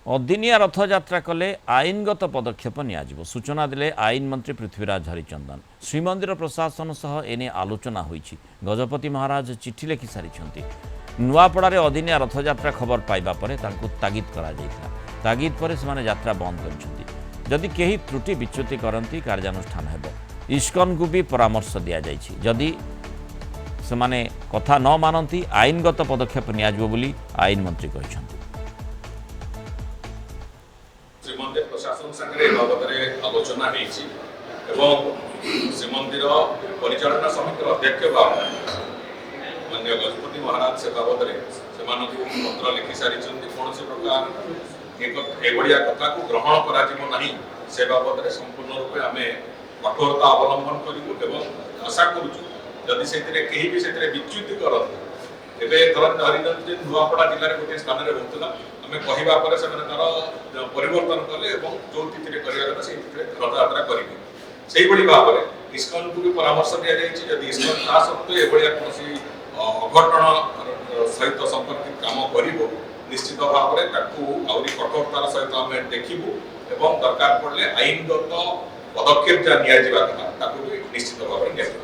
अदिनिया रथयात्रा कले आईनगत पदक्षेप नियाजिबो सूचना देले आईन मंत्री पृथ्वीराज हरिचंदन। श्रीमंदिर प्रशासन सह एने आलोचना होईछि। गजपति महाराज चिठी लिखि सारिछन्ति। नुआपड़ारे अदिनिया रथयात्रा खबर पाइबा परे तांकु तागिद करा जायतिला। तागिद परे सेमाने यात्रा बंद करिछन्ति। जदि केही त्रुटि विच्युति करन्ति कार्यानुष्ठान हेबो। इस्कन को भी परामर्श दिया जायछि। जदि सेमाने कथा न मानन्ति आईनगत पदक्षेप नियाजिबो बोली आईन मंत्री कहिछन्ति। श्रीमंदिर प्रशासन संगे बाबद आलोचना होती श्रीमंदिर परिचालना समिति अध्यक्ष माननीय गजपति महाराज से बाबद पत्र लिखि सारी कौन प्रकार एभलिया कथा को ग्रहण कर से बाबद संपूर्ण रूपे आम कठोरता अवलंबन करूँ आशा करुँ से विच्युति करते हरिजन नुआपड़ा जिले में गोटे स्थान में रोकला आम कहवा तार परिवर्तन कले जो तिथि रथयात्रा करेंगे से भाव में इस्कन को भी परामर्श दि जाए इस्कन ता सत्वे एभलिया कौन अघटन सहित संपर्कित काम कर निश्चित भाव में आहरी कठोरतार सहित आम देखू दरकार पड़े आईनगत पदक्षेप जहाँ निश्चित भाव में